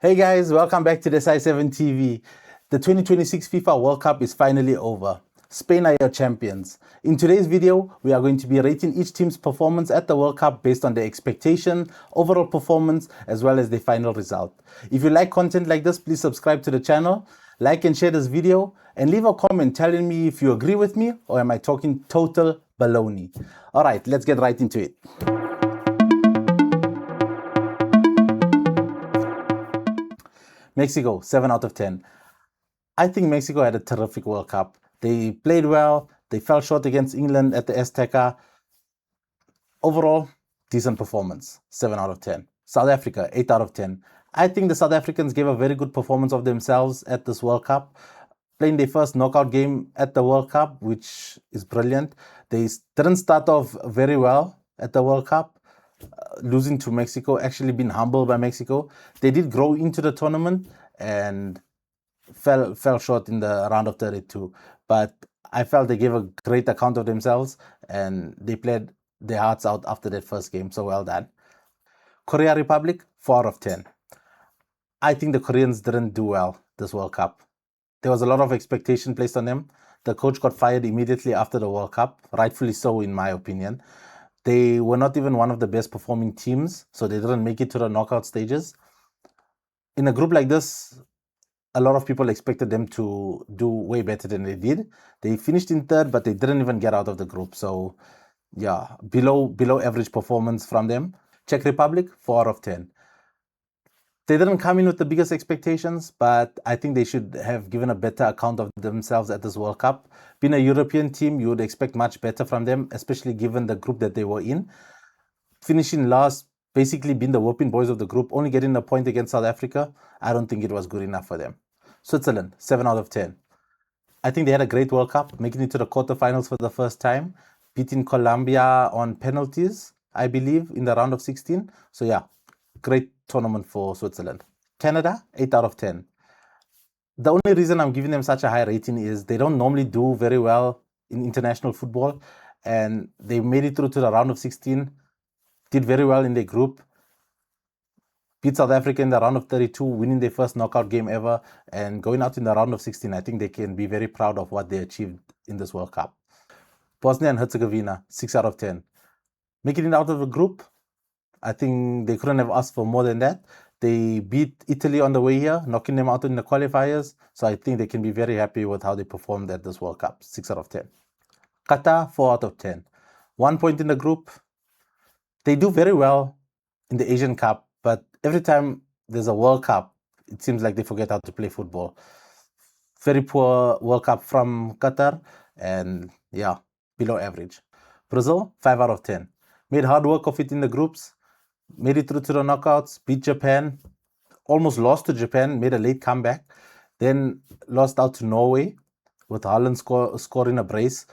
Hey guys, welcome back to the Sci7 TV. The 2026 FIFA World Cup is finally over. Spain are your champions. In today's video, we are going to be rating each team's performance at the World Cup based on their expectation, overall performance, as well as the final result. If you like content like this, please subscribe to the channel, like and share this video, and leave a comment telling me if you agree with me or am I talking total baloney. Alright, let's get right into it. Mexico, 7 out of 10. I think Mexico had a terrific World Cup. They played well. They fell short against England at the Azteca. Overall, decent performance, 7 out of 10. South Africa, 8 out of 10. I think the South Africans gave a very good performance of themselves at this World Cup, playing their first knockout game at the World Cup, which is brilliant. They didn't start off very well at the World Cup, losing to Mexico, actually being humbled by Mexico. They did grow into the tournament and fell short in the round of 32. But I felt they gave a great account of themselves and they played their hearts out after that first game. So well done. Korea Republic, 4 out of 10. I think the Koreans didn't do well this World Cup. There was a lot of expectation placed on them. The coach got fired immediately after the World Cup, rightfully so in my opinion. They were not even one of the best performing teams, so they didn't make it to the knockout stages. In a group like this, a lot of people expected them to do way better than they did. They finished in third, but they didn't even get out of the group. So yeah, below average performance from them. Czech Republic, 4 out of 10. They didn't come in with the biggest expectations, but I think they should have given a better account of themselves at this World Cup. Being a European team, you would expect much better from them, especially given the group that they were in. Finishing last, basically being the whooping boys of the group, only getting a point against South Africa, I don't think it was good enough for them. Switzerland, 7 out of 10. I think they had a great World Cup, making it to the quarterfinals for the first time, beating Colombia on penalties, I believe, in the round of 16. So yeah, great tournament for Switzerland. Canada, 8 out of 10. The only reason I'm giving them such a high rating is they don't normally do very well in international football, and they made it through to the round of 16, did very well in their group, beat South Africa in the round of 32, winning their first knockout game ever, and going out in the round of 16. I think they can be very proud of what they achieved in this World Cup. Bosnia and Herzegovina, 6 out of 10. Making it out of the group, I think they couldn't have asked for more than that. They beat Italy on the way here, knocking them out in the qualifiers. So I think they can be very happy with how they performed at this World Cup, 6 out of 10. Qatar, 4 out of 10. 1 point in the group. They do very well in the Asian Cup, but every time there's a World Cup, it seems like they forget how to play football. Very poor World Cup from Qatar, and yeah, below average. Brazil, 5 out of 10. Made hard work of it in the groups, made it through to the knockouts, beat Japan, almost lost to Japan, made a late comeback, then lost out to Norway with Haaland scoring a brace.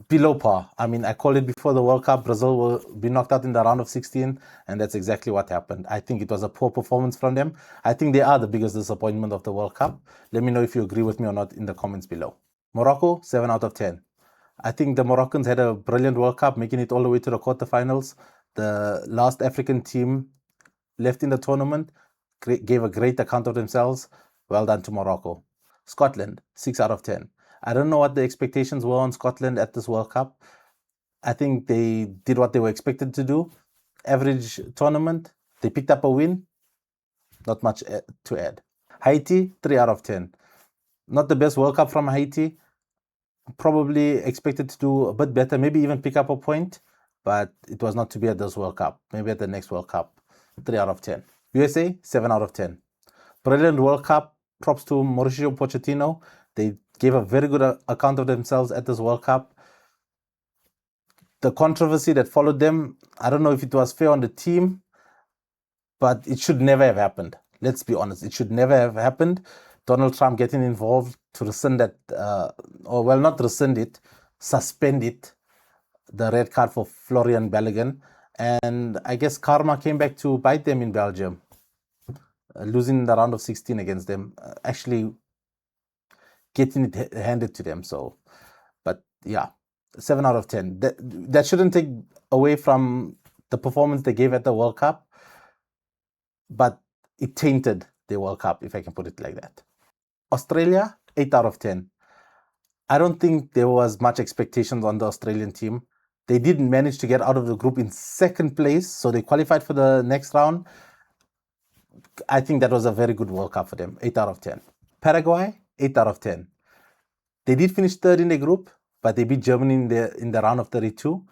Below par. I mean, I called it before the World Cup. Brazil will be knocked out in the round of 16, and that's exactly what happened. I think it was a poor performance from them. I think they are the biggest disappointment of the World Cup. Let me know if you agree with me or not in the comments below. Morocco, 7 out of 10. I think the Moroccans had a brilliant World Cup, making it all the way to the quarterfinals. The last African team left in the tournament gave a great account of themselves. Well done to Morocco. Scotland, 6 out of 10. I don't know what the expectations were on Scotland at this World Cup. I think they did what they were expected to do. Average tournament. They picked up a win. Not much to add. Haiti, 3 out of 10. Not the best World Cup from Haiti. Probably expected to do a bit better, maybe even pick up a point, but it was not to be at this World Cup. Maybe at the next World Cup. 3 out of 10. USA, 7 out of 10. Brilliant World Cup. Props to Mauricio Pochettino. They gave a very good account of themselves at this World Cup. The controversy that followed them, I don't know if it was fair on the team, but it should never have happened. Let's be honest. It should never have happened. Donald Trump getting involved to rescind that, not rescind it, suspend it, the red card for Florian Balogun. And I guess karma came back to bite them in Belgium, losing the round of 16 against them. Actually getting it handed to them. So, but yeah, 7 out of 10. That shouldn't take away from the performance they gave at the World Cup. But it tainted the World Cup, if I can put it like that. Australia, 8 out of 10. I don't think there was much expectations on the Australian team. They did manage to get out of the group in second place, so they qualified for the next round. I think that was a very good World Cup for them, 8 out of 10. Paraguay, 8 out of 10. They did finish third in the group, but they beat Germany in the round of 32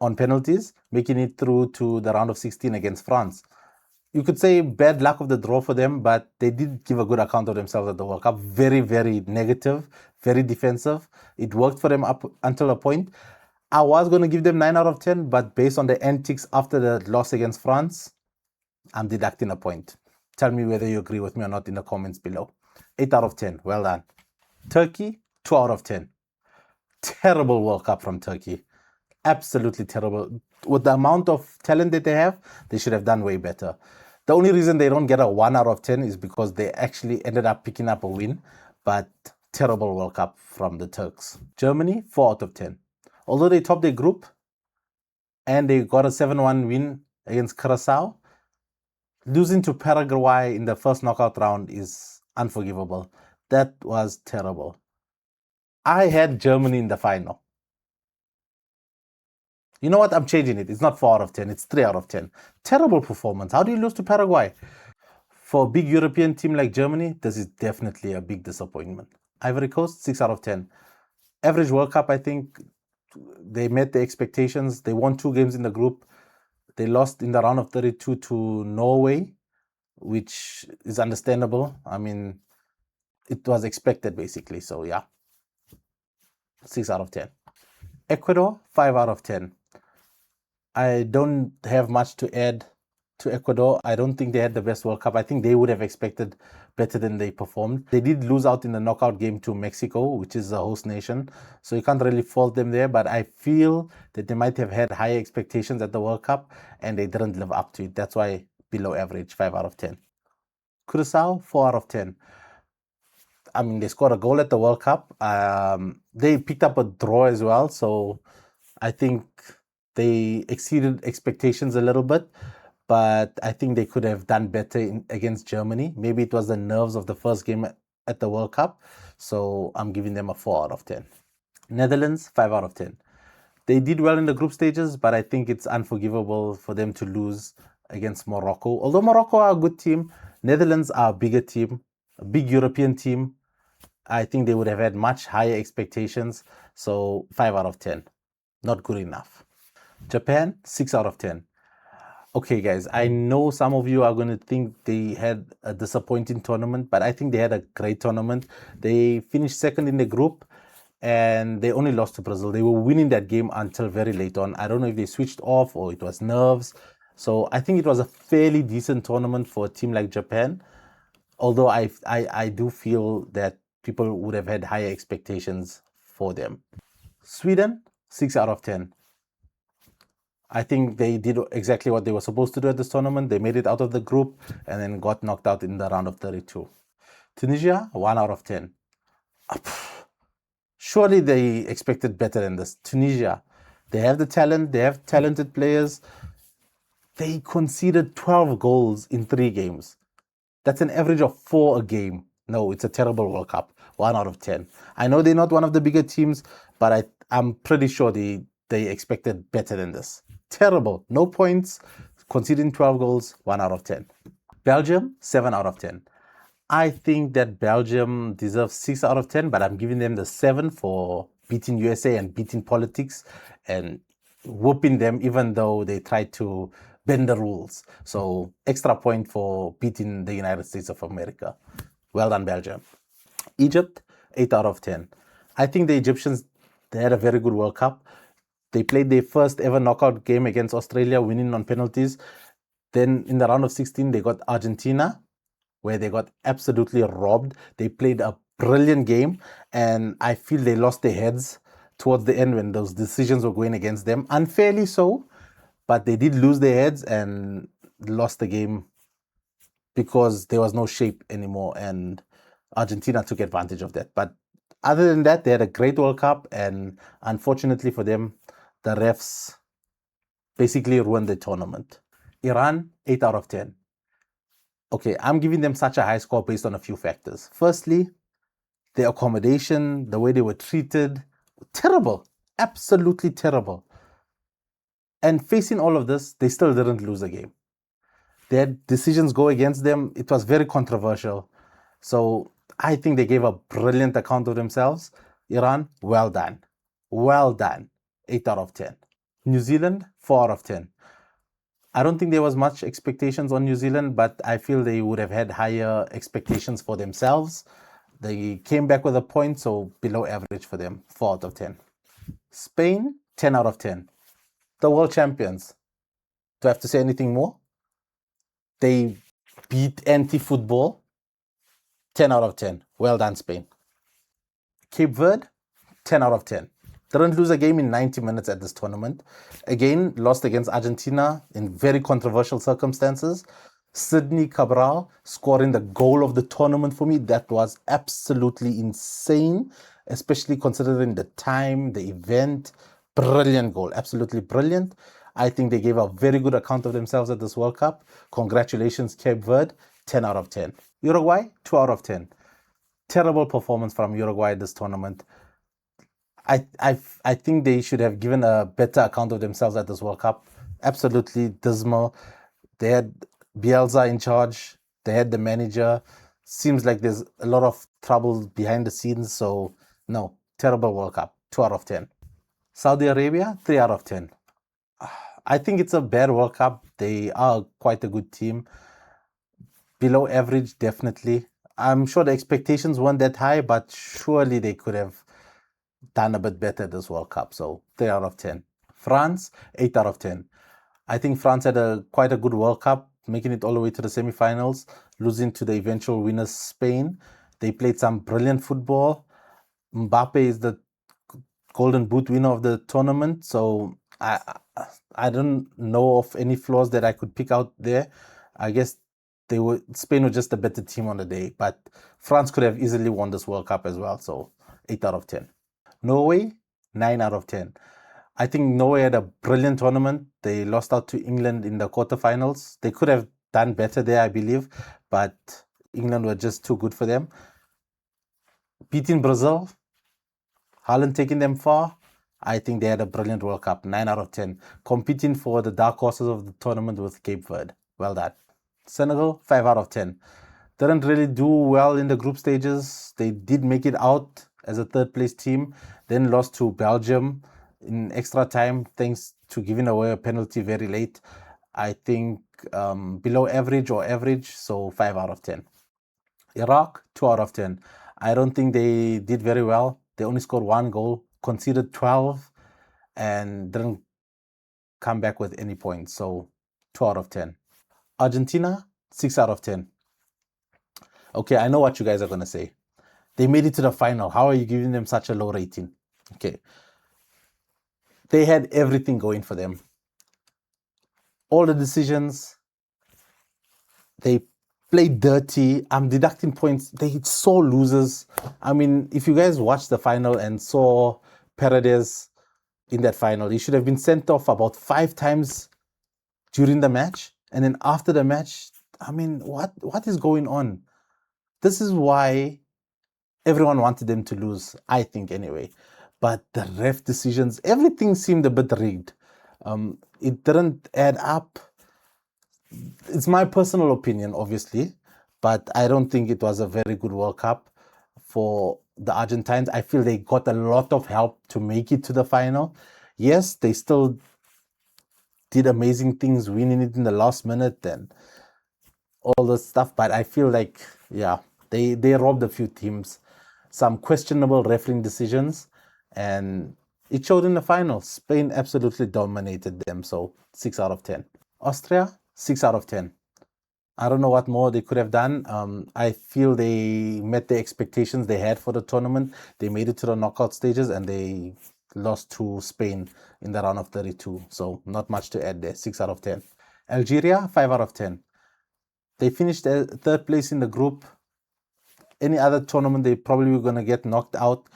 on penalties, making it through to the round of 16 against France. You could say bad luck of the draw for them, but they did give a good account of themselves at the World Cup. Very, very negative, very defensive. It worked for them up until a point. I was going to give them 9 out of 10, but based on the antics after the loss against France, I'm deducting a point. Tell me whether you agree with me or not in the comments below. 8 out of 10. Well done. Turkey, 2 out of 10. Terrible World Cup from Turkey. Absolutely terrible. With the amount of talent that they have, they should have done way better. The only reason they don't get a 1 out of 10 is because they actually ended up picking up a win, but terrible World Cup from the Turks. Germany, 4 out of 10. Although they topped their group and they got a 7-1 win against Curacao, losing to Paraguay in the first knockout round is unforgivable. That was terrible. I had Germany in the final. You know what? I'm changing it. It's not 4 out of 10. It's 3 out of 10. Terrible performance. How do you lose to Paraguay? For a big European team like Germany, this is definitely a big disappointment. Ivory Coast, 6 out of 10. Average World Cup, I think they met the expectations. They won 2 games in the group. They lost in the round of 32 to Norway, which is understandable. I mean, it was expected basically. So yeah, 6 out of 10. Ecuador, 5 out of 10. I don't have much to add to Ecuador. I don't think they had the best World Cup. I think they would have expected better than they performed. They did lose out in the knockout game to Mexico, which is the host nation. So you can't really fault them there. But I feel that they might have had higher expectations at the World Cup and they didn't live up to it. That's why below average, 5 out of 10. Curacao, 4 out of 10. I mean, they scored a goal at the World Cup. They picked up a draw as well. So I think they exceeded expectations a little bit, but I think they could have done better against Germany. Maybe it was the nerves of the first game at the World Cup. So I'm giving them a 4 out of 10. Netherlands, 5 out of 10. They did well in the group stages, but I think it's unforgivable for them to lose against Morocco. Although Morocco are a good team, Netherlands are a bigger team, a big European team. I think they would have had much higher expectations. So 5 out of 10. Not good enough. Japan, 6 out of 10. Okay, guys, I know some of you are going to think they had a disappointing tournament, but I think they had a great tournament. They finished second in the group and they only lost to Brazil. They were winning that game until very late on. I don't know if they switched off or it was nerves. So I think it was a fairly decent tournament for a team like Japan. Although I do feel that people would have had higher expectations for them. Sweden, 6 out of 10. I think they did exactly what they were supposed to do at this tournament. They made it out of the group and then got knocked out in the round of 32. Tunisia, 1 out of 10. Surely they expected better than this. Tunisia, they have the talent, they have talented players. They conceded 12 goals in 3 games. That's an average of 4 a game. No, it's a terrible World Cup. 1 out of 10. I know they're not one of the bigger teams, but I'm pretty sure they expected better than this. Terrible. No points. Conceding 12 goals. 1 out of 10. Belgium, 7 out of 10. I think that Belgium deserves 6 out of 10, but I'm giving them the 7 for beating USA and beating politics and whooping them even though they tried to bend the rules. So extra point for beating the United States of America. Well done, Belgium. Egypt, 8 out of 10. I think the Egyptians, they had a very good World Cup. They played their first ever knockout game against Australia, winning on penalties. Then in the round of 16, they got Argentina, where they got absolutely robbed. They played a brilliant game, and I feel they lost their heads towards the end when those decisions were going against them. Unfairly so, but they did lose their heads and lost the game because there was no shape anymore, and Argentina took advantage of that. But other than that, they had a great World Cup, and unfortunately for them, the refs basically ruined the tournament. Iran, 8 out of 10. Okay, I'm giving them such a high score based on a few factors. Firstly, their accommodation, the way they were treated, terrible, absolutely terrible. And facing all of this, they still didn't lose a game. They had decisions go against them. It was very controversial. So I think they gave a brilliant account of themselves. Iran, well done. Well done. 8 out of 10. New Zealand, 4 out of 10. I don't think there was much expectations on New Zealand, but I feel they would have had higher expectations for themselves. They came back with a point, so below average for them, 4 out of 10. Spain, 10 out of 10. The world champions. Do I have to say anything more? They beat anti-football, 10 out of 10. Well done, Spain. Cape Verde, 10 out of 10. Didn't lose a game in 90 minutes at this tournament. Again, lost against Argentina in very controversial circumstances. Sydney Cabral scoring the goal of the tournament for me. That was absolutely insane, especially considering the time, the event. Brilliant goal, absolutely brilliant. I think they gave a very good account of themselves at this World Cup. Congratulations, Cape Verde, 10 out of 10. Uruguay, 2 out of 10. Terrible performance from Uruguay this tournament. I think they should have given a better account of themselves at this World Cup. Absolutely dismal. They had Bielsa in charge. They had the manager. Seems like there's a lot of trouble behind the scenes. So no, terrible World Cup. 2 out of 10. Saudi Arabia, 3 out of 10. I think it's a bad World Cup. They are quite a good team. Below average, definitely. I'm sure the expectations weren't that high, but surely they could have done a bit better this World Cup. So 3 out of 10. France, 8 out of 10. I think France had quite a good World Cup, making it all the way to the semi-finals, losing to the eventual winners, Spain. They played some brilliant football. Mbappe is the Golden Boot winner of the tournament. So I don't know of any flaws that I could pick out there. I guess Spain was just a better team on the day, but France could have easily won this World Cup as well. So 8 out of 10. Norway, 9 out of 10. I think Norway had a brilliant tournament. They lost out to England in the quarterfinals. They could have done better there, I believe, but England were just too good for them. Beating Brazil, Haaland taking them far. I think they had a brilliant World Cup, 9 out of 10. Competing for the dark horses of the tournament with Cape Verde. Well done. Senegal, 5 out of 10. Didn't really do well in the group stages. They did make it out as a third place team, then lost to Belgium in extra time thanks to giving away a penalty very late. I think below average or average, so 5 out of 10. Iraq, 2 out of 10. I don't think they did very well. They only scored 1 goal, conceded 12, and didn't come back with any points. So 2 out of 10. Argentina, 6 out of 10. Okay, I know what you guys are going to say. They made it to the final. How are you giving them such a low rating? Okay. They had everything going for them. All the decisions, they played dirty. I'm deducting points. They saw losers. I mean, if you guys watched the final and saw Paredes in that final, he should have been sent off about 5 times during the match. And then after the match, I mean, what is going on? This is why everyone wanted them to lose, I think anyway. But the ref decisions, everything seemed a bit rigged. It didn't add up. It's my personal opinion, obviously, but I don't think it was a very good World Cup for the Argentines. I feel they got a lot of help to make it to the final. Yes, they still did amazing things, winning it in the last minute and all this stuff, but I feel like, yeah, they robbed a few teams, some questionable refereeing decisions, and it showed in the final. Spain absolutely dominated them, so 6 out of 10. Austria, 6 out of 10. I don't know what more they could have done. I feel they met the expectations they had for the tournament. They made it to the knockout stages and they lost to Spain in the round of 32. So not much to add there. 6 out of 10. Algeria, 5 out of 10. They finished third place in the group. Any other tournament, they probably were going to get knocked out.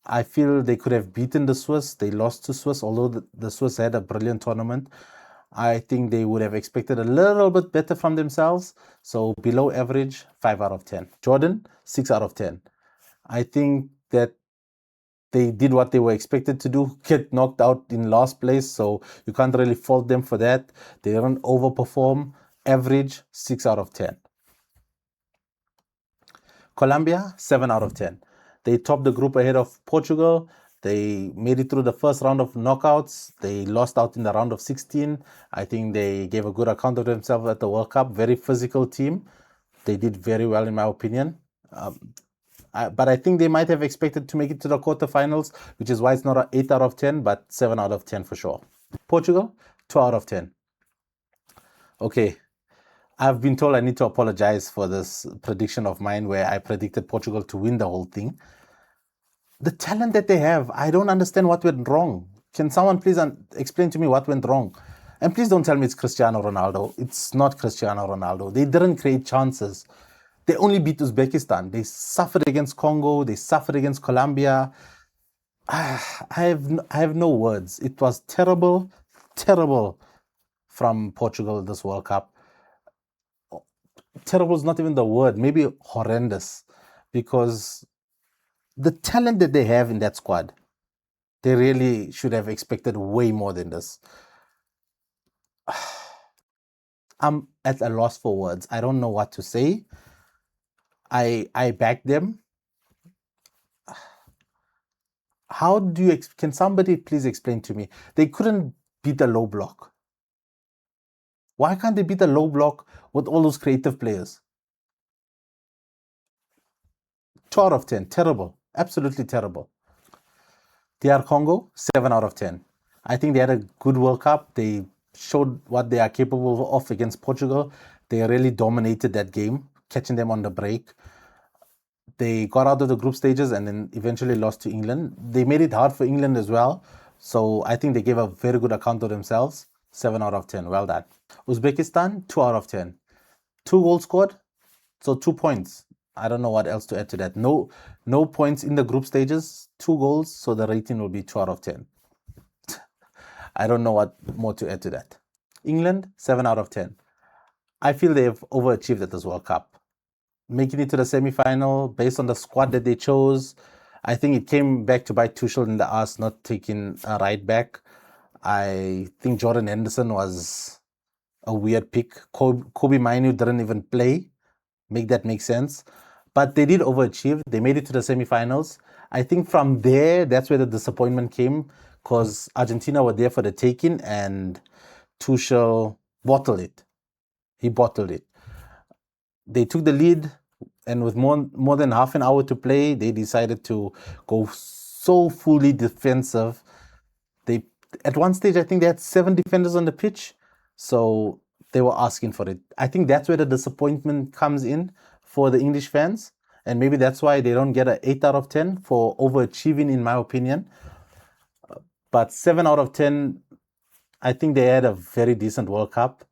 I feel they could have beaten the Swiss. They lost to Swiss, although the Swiss had a brilliant tournament. I think they would have expected a little bit better from themselves. So below average, 5 out of 10. Jordan, 6 out of 10. I think that they did what they were expected to do, get knocked out in last place. So you can't really fault them for that. They didn't overperform. Average, 6 out of 10. Colombia, 7 out of 10. They topped the group ahead of Portugal. They made it through the first round of knockouts. They lost out in the round of 16. I think they gave a good account of themselves at the World Cup. Very physical team. They did very well, in my opinion. But I think they might have expected to make it to the quarterfinals, which is why it's not an 8 out of 10, but 7 out of 10 for sure. Portugal, 2 out of 10. Okay, I've been told I need to apologize for this prediction of mine where I predicted Portugal to win the whole thing. The talent that they have, I don't understand what went wrong. Can someone please explain to me what went wrong? And please don't tell me it's Cristiano Ronaldo. It's not Cristiano Ronaldo. They didn't create chances. They only beat Uzbekistan. They suffered against Congo. They suffered against Colombia. I have no words. It was terrible, terrible from Portugal this World Cup. Terrible is not even the word. Maybe horrendous, because the talent that they have in that squad, they really should have expected way more than this. I'm at a loss for words. I don't know what to say. I back them. How do you can somebody please explain to me? They couldn't beat the low block. Why can't they beat the low block with all those creative players? 2 out of 10. Terrible. Absolutely terrible. DR Congo, 7 out of 10. I think they had a good World Cup. They showed what they are capable of against Portugal. They really dominated that game, catching them on the break. They got out of the group stages and then eventually lost to England. They made it hard for England as well. So I think they gave a very good account of themselves. 7 out of 10. Well done. Uzbekistan, 2 out of 10. 2 goals scored, so 2 points. I don't know what else to add to that. No points in the group stages, 2 goals, so the rating will be 2 out of 10. I don't know what more to add to that. England, 7 out of 10. I feel they've overachieved at this World Cup. Making it to the semi-final based on the squad that they chose. I think it came back to bite Tuchel in the ass not taking a right back. I think Jordan Henderson was a weird pick. Kobe Mainoo didn't even play. Make that make sense. But they did overachieve. They made it to the semi-finals. I think from there, that's where the disappointment came, because Argentina were there for the taking and Tuchel bottled it. He bottled it. They took the lead, and with more than half an hour to play, they decided to go so fully defensive. They at one stage, I think they had 7 defenders on the pitch, so they were asking for it. I think that's where the disappointment comes in for the English fans, and maybe that's why they don't get an 8 out of 10 for overachieving, in my opinion. But 7 out of 10, I think they had a very decent World Cup.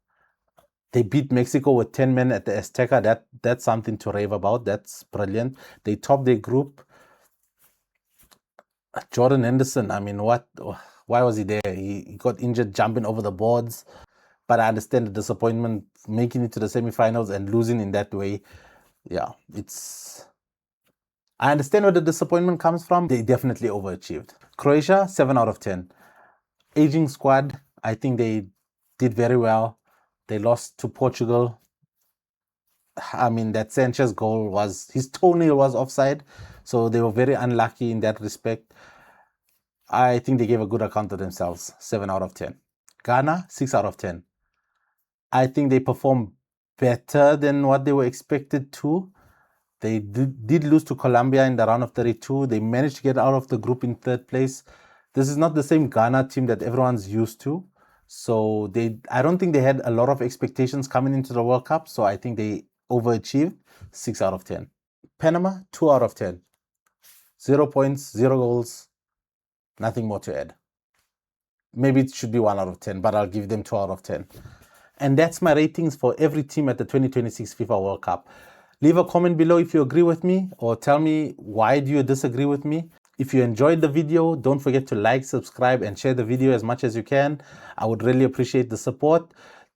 They beat Mexico with 10 men at the Azteca. That's something to rave about. That's brilliant. They topped their group. Jordan Henderson, I mean, why was he there? He got injured jumping over the boards. But I understand the disappointment making it to the semifinals and losing in that way. Yeah, I understand where the disappointment comes from. They definitely overachieved. Croatia, 7 out of 10. Aging squad, I think they did very well. They lost to Portugal. I mean, that Sanchez goal his toenail was offside. So they were very unlucky in that respect. I think they gave a good account of themselves. 7 out of 10. Ghana, 6 out of 10. I think they performed better than what they were expected to. They did lose to Colombia in the round of 32. They managed to get out of the group in 3rd place. This is not the same Ghana team that everyone's used to. So I don't think they had a lot of expectations coming into the World Cup. So I think they overachieved. 6 out of 10. Panama, 2 out of 10. 0 points, 0 goals. Nothing more to add. Maybe it should be 1 out of 10, but I'll give them 2 out of 10. And that's my ratings for every team at the 2026 FIFA World Cup. Leave a comment below if you agree with me, or tell me why do you disagree with me. If you enjoyed the video, don't forget to like, subscribe, and share the video as much as you can. I would really appreciate the support.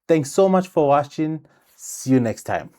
Thanks so much for watching. See you next time.